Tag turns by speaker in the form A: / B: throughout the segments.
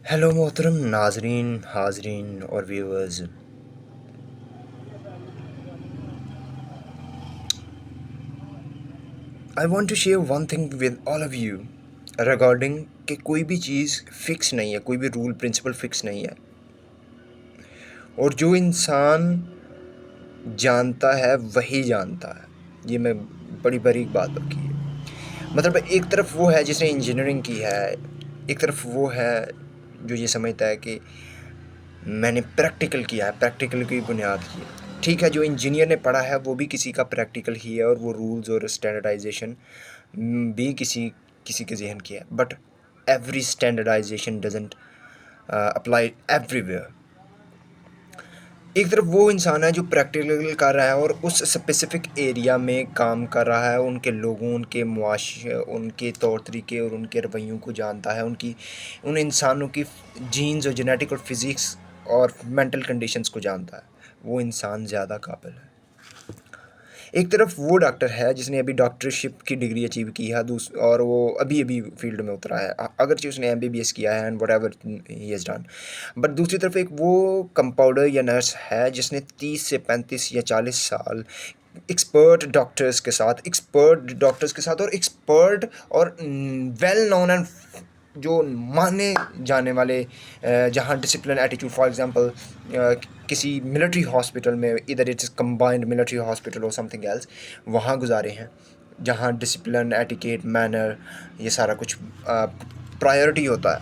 A: Hello मोहतरम नाजरीन हाजरीन और viewers. I want to share one thing with all of you regarding कि कोई भी चीज़ फ़िक्स नहीं है, कोई भी रूल प्रिंसिपल फ़िक्स नहीं है। और जो इंसान जानता है वही जानता है। ये मैं बड़ी बारीक बात रखी है। मतलब एक तरफ वो है जिसने इंजीनियरिंग की है, एक तरफ वो है जो ये समझता है कि मैंने प्रैक्टिकल किया है, प्रैक्टिकल की बुनियाद की है। ठीक है, जो इंजीनियर ने पढ़ा है वो भी किसी का प्रैक्टिकल ही है, और वो रूल्स और स्टैंडर्डाइजेशन भी किसी किसी के जहन की है। But every standardization doesn't apply everywhere. एक तरफ वो इंसान है जो प्रैक्टिकल कर रहा है और उस स्पेसिफ़िक एरिया में काम कर रहा है, उनके लोगों, उनके उनके तौर तरीके और उनके रवैयों को जानता है, उन इंसानों की जीन्स और जेनेटिक और फिज़िक्स और मेंटल कंडीशंस को जानता है। वो इंसान ज़्यादा काबिल है। एक तरफ वो डॉक्टर है जिसने अभी डॉक्टरशिप की डिग्री अचीव की है, और वो अभी अभी फील्ड में उतरा है, अगरचे उसने एमबीबीएस किया है and what ever he has done. But दूसरी तरफ एक वो कंपाउंडर या नर्स है जिसने 30 से 35 या 40 साल एक्सपर्ट डॉक्टर्स के साथ और एक्सपर्ट और वेल नोन एंड जो माने जाने वाले जहाँ डिसिप्लिन एटीट्यूड, फॉर एग्जांपल किसी मिलिट्री हॉस्पिटल में, इधर इट्स कंबाइंड मिलिट्री हॉस्पिटल और समथिंग एल्स, वहाँ गुजारे हैं जहाँ डिसिप्लिन एटिकेट मैनर ये सारा कुछ प्रायोरिटी होता है।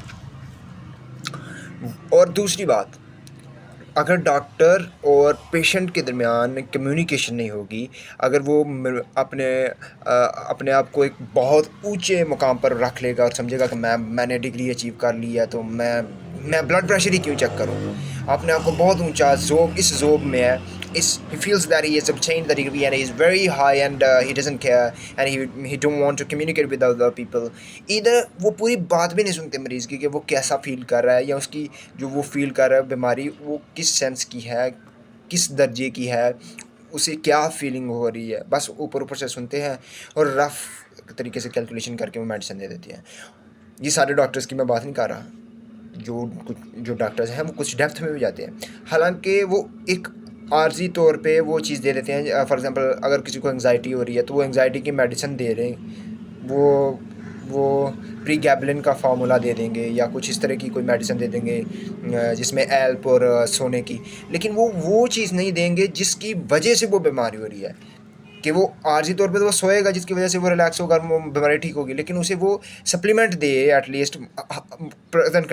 A: और दूसरी बात, अगर डॉक्टर और पेशेंट के दरमियान कम्युनिकेशन नहीं होगी, अगर वो अपने आप को एक बहुत ऊंचे मुकाम पर रख लेगा और समझेगा कि मैंने डिग्री अचीव कर ली है तो मैं ब्लड प्रेशर ही क्यों चेक करूं, अपने आप को बहुत ऊंचा इस जोब में है, he feels that he has obtained the degree and he is very high and he doesn't care and he don't want to communicate with other people. Either वो पूरी बात भी नहीं सुनते मरीज़ की कि वो कैसा फील कर रहा है, या उसकी जो वो फील कर रहा है बीमारी वो किस सेंस की है, किस दर्जे की है, उसे क्या फीलिंग हो रही है, बस ऊपर ऊपर से सुनते हैं और रफ तरीके से कैलकुलेशन करके वो मेडिसिन दे देती हैं। ये सारे डॉक्टर्स की मैं बात नहीं कर रहा। जो डॉक्टर्स हैं वो कुछ डेप्थ में भी जाते हैं, हालांकि वो एक आर्जी तौर पे वो चीज़ दे देते हैं। फॉर एग्जांपल अगर किसी को एंग्जाइटी हो रही है तो वो एंग्जाइटी की मेडिसिन दे रहे हैं, वो प्री गैबलिन का फार्मूला दे देंगे या कुछ इस तरह की कोई मेडिसिन दे देंगे जिसमें एल्प और सोने की, लेकिन वो चीज़ नहीं देंगे जिसकी वजह से वो बीमारी हो रही है। कि वो आर्जी तौर पे तो वो सोएगा जिसकी वजह से वो रिलैक्स होगा, वो बीमारी ठीक होगी, लेकिन उसे वो सप्लीमेंट दे एटलीस्ट प्रेजेंट करने